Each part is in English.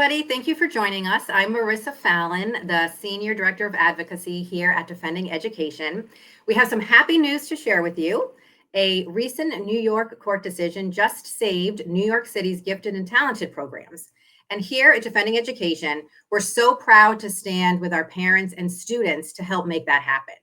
everybody. Thank you for joining us. I'm Marissa Fallon, the Senior Director of Advocacy here at Defending Education. We have some happy news to share with you. A recent New York court decision just saved New York City's gifted and talented programs. And here at Defending Education, we're so proud to stand with our parents and students to help make that happen.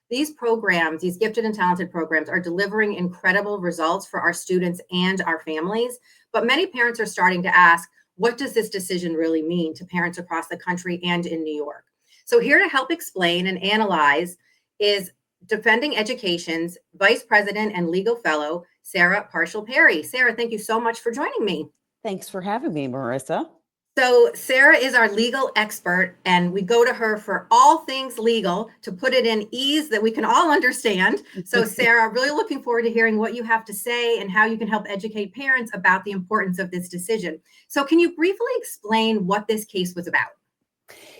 These programs, these gifted and talented programs, are delivering incredible results for our students and our families. But many parents are starting to ask, what does this decision really mean to parents across the country and in New York? So here to help explain and analyze is Defending Education's Vice President and Legal Fellow, Sarah Parshall Perry. Sarah, thank you so much for joining me. Thanks for having me, Marissa. So Sarah is our legal expert, and we go to her for all things legal to put it in ease that we can all understand. So Sarah, really looking forward to hearing what you have to say and how you can help educate parents about the importance of this decision. So can you briefly explain what this case was about?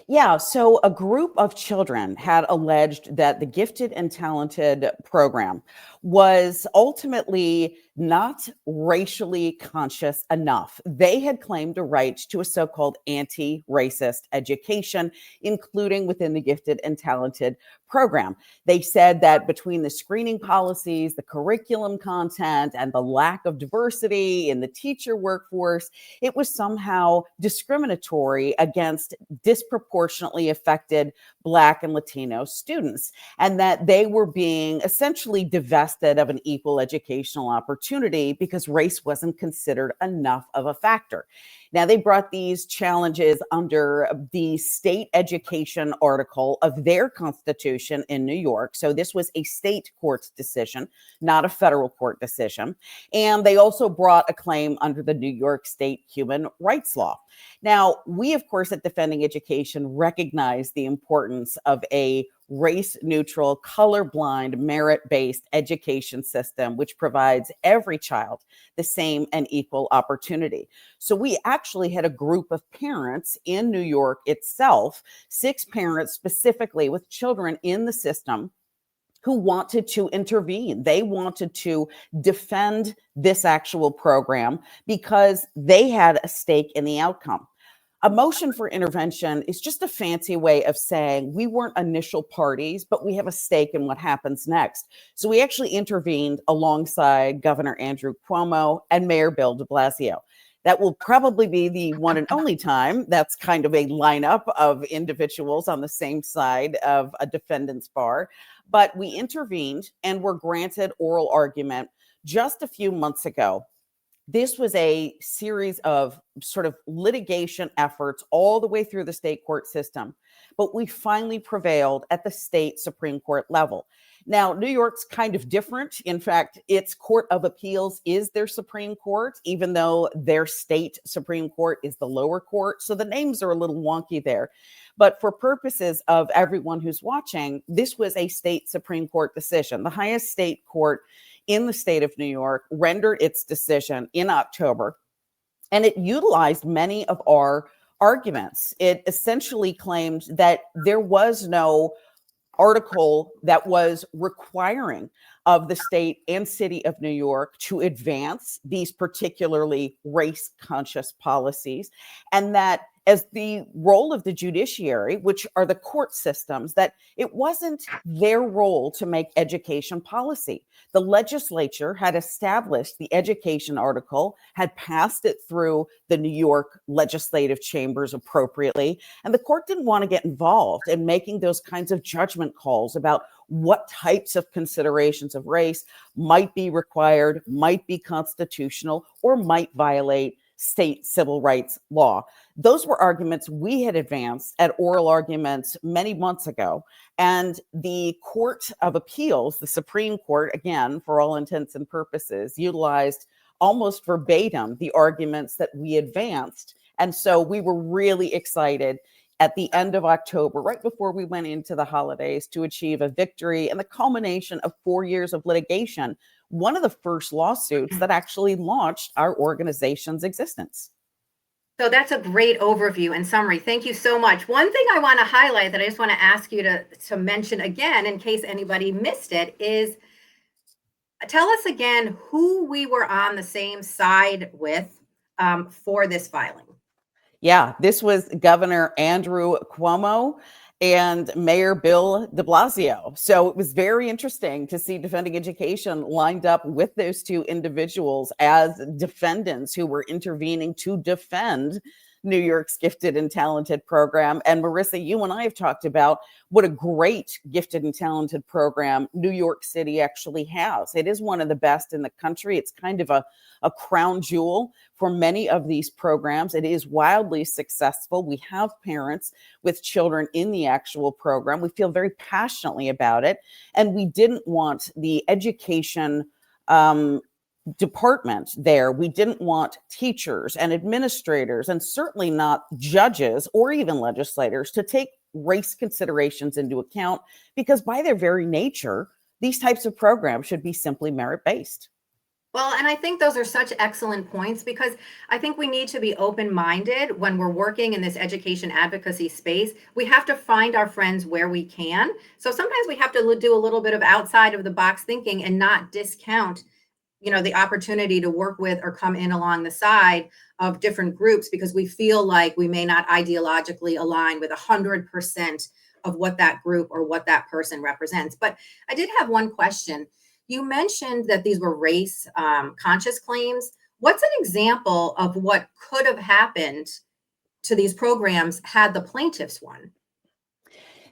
Yeah, so a group of children had alleged that the Gifted and Talented program was ultimately not racially conscious enough. They had claimed a right to a so-called anti-racist education, including within the Gifted and Talented program. They said that between the screening policies, the curriculum content, and the lack of diversity in the teacher workforce, it was somehow discriminatory against disproportionately affected Black and Latino students, and that they were being essentially divested of an equal educational opportunity because race wasn't considered enough of a factor. Now, they brought these challenges under the state education article of their constitution in New York. So this was a state court's decision, not a federal court decision. And they also brought a claim under the New York State human rights law. Now, we, of course, at Defending Education recognize the importance of a race-neutral, colorblind, merit-based education system, which provides every child the same and equal opportunity. So we actually had a group of parents in New York itself, 6 parents specifically with children in the system, who wanted to intervene. They wanted to defend this actual program because they had a stake in the outcome. A motion for intervention is just a fancy way of saying we weren't initial parties, but we have a stake in what happens next. So we actually intervened alongside Governor Andrew Cuomo and Mayor Bill de Blasio. That will probably be the one and only time that's kind of a lineup of individuals on the same side of a defendant's bar. But we intervened and were granted oral argument just a few months ago. This was a series of sort of litigation efforts all the way through the state court system, but we finally prevailed at the state Supreme Court level. Now, New York's kind of different. In fact, its Court of Appeals is their Supreme Court, even though their state Supreme Court is the lower court. So the names are a little wonky there. But for purposes of everyone who's watching, this was a state Supreme Court decision. The highest state court in the state of New York rendered its decision in October, and it utilized many of our arguments. It essentially claimed that there was no article that was requiring of the state and city of New York to advance these particularly race-conscious policies, and that as the role of the judiciary, which are the court systems, that it wasn't their role to make education policy. The legislature had established the education article, had passed it through the New York legislative chambers appropriately, and the court didn't want to get involved in making those kinds of judgment calls about what types of considerations of race might be required, might be constitutional, or might violate state civil rights law. Those were arguments we had advanced at oral arguments many months ago. And the Court of Appeals, the Supreme Court, again, for all intents and purposes, utilized almost verbatim the arguments that we advanced. And so we were really excited at the end of October, right before we went into the holidays, to achieve a victory and the culmination of 4 years of litigation, one of the first lawsuits that actually launched our organization's existence. So that's a great overview and summary. Thank you so much. One thing I want to highlight that I just want to ask you to mention again, in case anybody missed it, is tell us again who we were on the same side with for this filing. Yeah, this was Governor Andrew Cuomo and Mayor Bill de Blasio. So it was very interesting to see Defending Education lined up with those two individuals as defendants who were intervening to defend New York's gifted and talented program. And Marissa, you and I have talked about what a great gifted and talented program New York City actually has. It is one of the best in the country. It's kind of a crown jewel for many of these programs. It is wildly successful. We have parents with children in the actual program. We feel very passionately about it. And we didn't want the education department there. We didn't want teachers and administrators, and certainly not judges or even legislators, to take race considerations into account, because by their very nature, these types of programs should be simply merit-based. Well, and I think those are such excellent points, because I think we need to be open-minded when we're working in this education advocacy space. We have to find our friends where we can. So sometimes we have to do a little bit of outside of the box thinking and not discount, the opportunity to work with or come in along the side of different groups, because we feel like we may not ideologically align with 100% of what that group or what that person represents. But I did have one question. You mentioned that these were race conscious claims. What's an example of what could have happened to these programs had the plaintiffs won?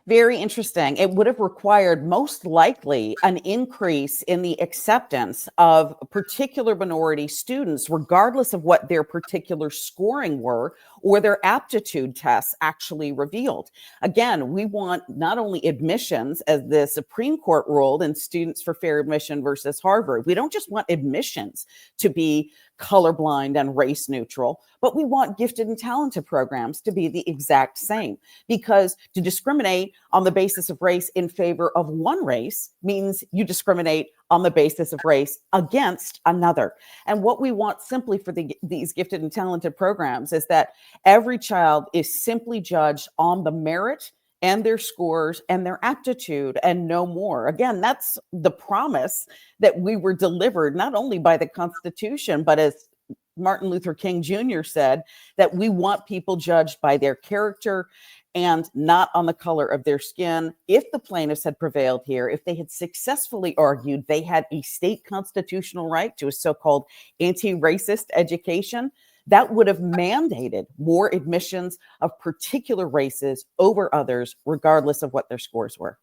Very interesting. It would have required most likely an increase in the acceptance of particular minority students, regardless of what their particular scoring were or their aptitude tests actually revealed. Again, we want not only admissions, as the Supreme Court ruled in Students for Fair Admission versus Harvard. We don't just want admissions to be colorblind and race neutral, but we want gifted and talented programs to be the exact same, because to discriminate on the basis of race in favor of one race means you discriminate on the basis of race against another. And what we want simply for these gifted and talented programs is that every child is simply judged on the merit and their scores and their aptitude, and no more. Again, that's the promise that we were delivered not only by the Constitution, but as Martin Luther King Jr. said, that we want people judged by their character and not on the color of their skin. If the plaintiffs had prevailed here, if they had successfully argued they had a state constitutional right to a so-called anti-racist education, that would have mandated more admissions of particular races over others, regardless of what their scores were.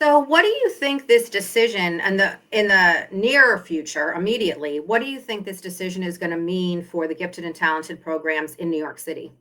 So what do you think this decision, and in the near future, immediately, what do you think this decision is going to mean for the gifted and talented programs in New York City?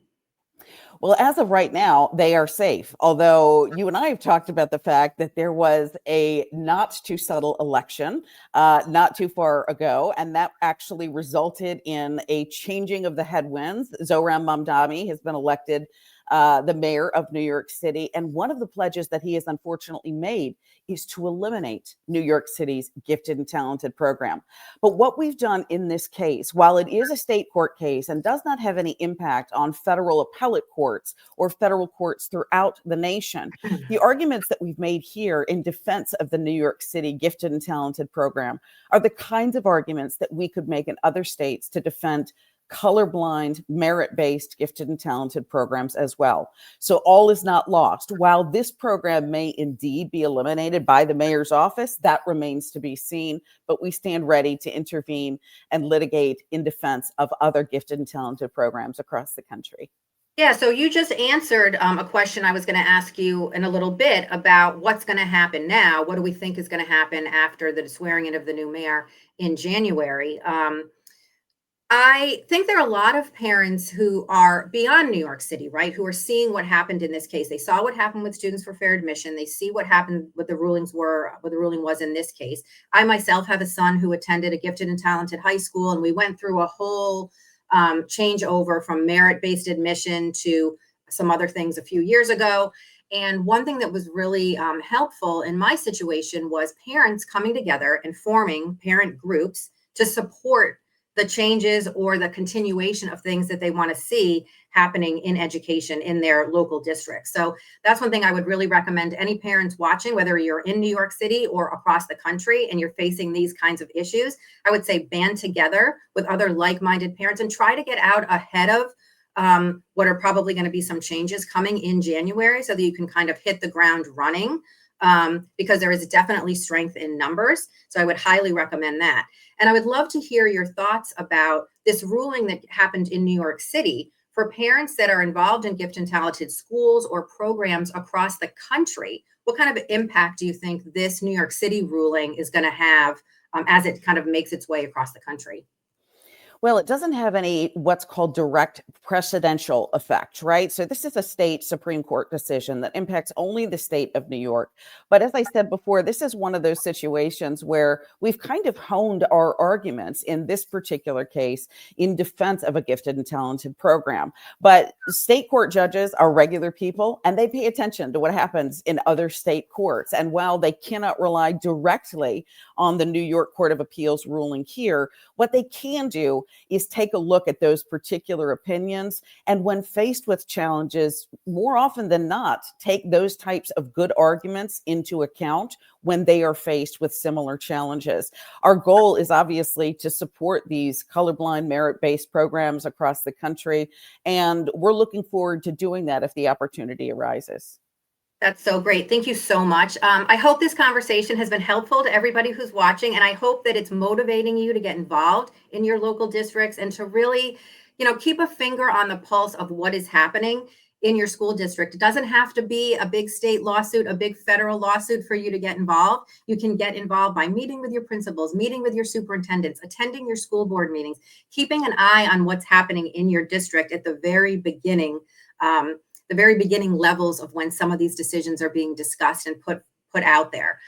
Well, as of right now, they are safe. Although you and I have talked about the fact that there was a not too subtle election not too far ago, and that actually resulted in a changing of the headwinds. Zohran Mamdani has been elected the mayor of New York City. And one of the pledges that he has unfortunately made is to eliminate New York City's gifted and talented program. But what we've done in this case, while it is a state court case and does not have any impact on federal appellate courts or federal courts throughout the nation, the arguments that we've made here in defense of the New York City gifted and talented program are the kinds of arguments that we could make in other states to defend colorblind, merit-based, gifted and talented programs as well. So all is not lost. While this program may indeed be eliminated by the mayor's office, that remains to be seen, but we stand ready to intervene and litigate in defense of other gifted and talented programs across the country. Yeah, so you just answered a question I was going to ask you in a little bit about what's going to happen now. What do we think is going to happen after the swearing in of the new mayor in January? I think there are a lot of parents who are beyond New York City, right? Who are seeing what happened in this case. They saw what happened with Students for Fair Admission. They see what happened, what the ruling was in this case. I myself have a son who attended a gifted and talented high school, and we went through a whole changeover from merit-based admission to some other things a few years ago. And one thing that was really helpful in my situation was parents coming together and forming parent groups to support the changes or the continuation of things that they want to see happening in education in their local districts. So that's one thing I would really recommend to any parents watching, whether you're in New York City or across the country and you're facing these kinds of issues. I would say band together with other like-minded parents and try to get out ahead of what are probably going to be some changes coming in January so that you can kind of hit the ground running, because there is definitely strength in numbers. So I would highly recommend that. And I would love to hear your thoughts about this ruling that happened in New York City for parents that are involved in gifted and talented schools or programs across the country. What kind of impact do you think this New York City ruling is going to have as it kind of makes its way across the country? Well, it doesn't have any what's called direct precedential effect, right? So this is a state Supreme Court decision that impacts only the state of New York. But as I said before, this is one of those situations where we've kind of honed our arguments in this particular case in defense of a gifted and talented program. But state court judges are regular people and they pay attention to what happens in other state courts. And while they cannot rely directly on the New York Court of Appeals ruling here, what they can do is take a look at those particular opinions. And when faced with challenges, more often than not, take those types of good arguments into account when they are faced with similar challenges. Our goal is obviously to support these colorblind merit-based programs across the country. And we're looking forward to doing that if the opportunity arises. That's so great. Thank you so much. I hope this conversation has been helpful to everybody who's watching, and I hope that it's motivating you to get involved in your local districts and to really, keep a finger on the pulse of what is happening in your school district. It doesn't have to be a big state lawsuit, a big federal lawsuit for you to get involved. You can get involved by meeting with your principals, meeting with your superintendents, attending your school board meetings, keeping an eye on what's happening in your district at the very beginning. The very beginning levels of when some of these decisions are being discussed and put out there.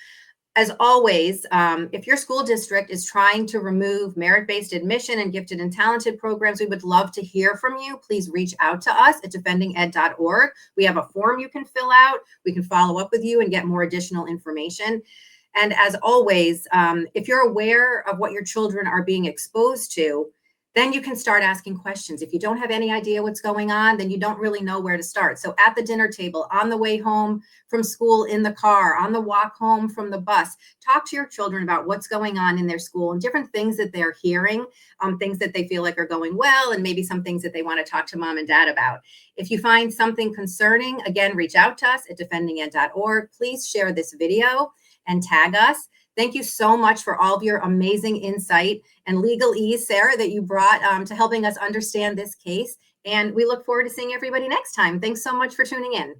As always, if your school district is trying to remove merit-based admission and gifted and talented programs, we would love to hear from you. Please reach out to us at defendinged.org. We have a form you can fill out. We can follow up with you and get more additional information. And as always, if you're aware of what your children are being exposed to, then you can start asking questions. If you don't have any idea what's going on, then you don't really know where to start. So at the dinner table, on the way home from school, in the car, on the walk home from the bus, talk to your children about what's going on in their school and different things that they're hearing, things that they feel like are going well, and maybe some things that they want to talk to mom and dad about. If you find something concerning, again, reach out to us at defendinged.org. Please share this video and tag us. Thank you so much for all of your amazing insight and legalese, Sarah, that you brought to helping us understand this case. And we look forward to seeing everybody next time. Thanks so much for tuning in.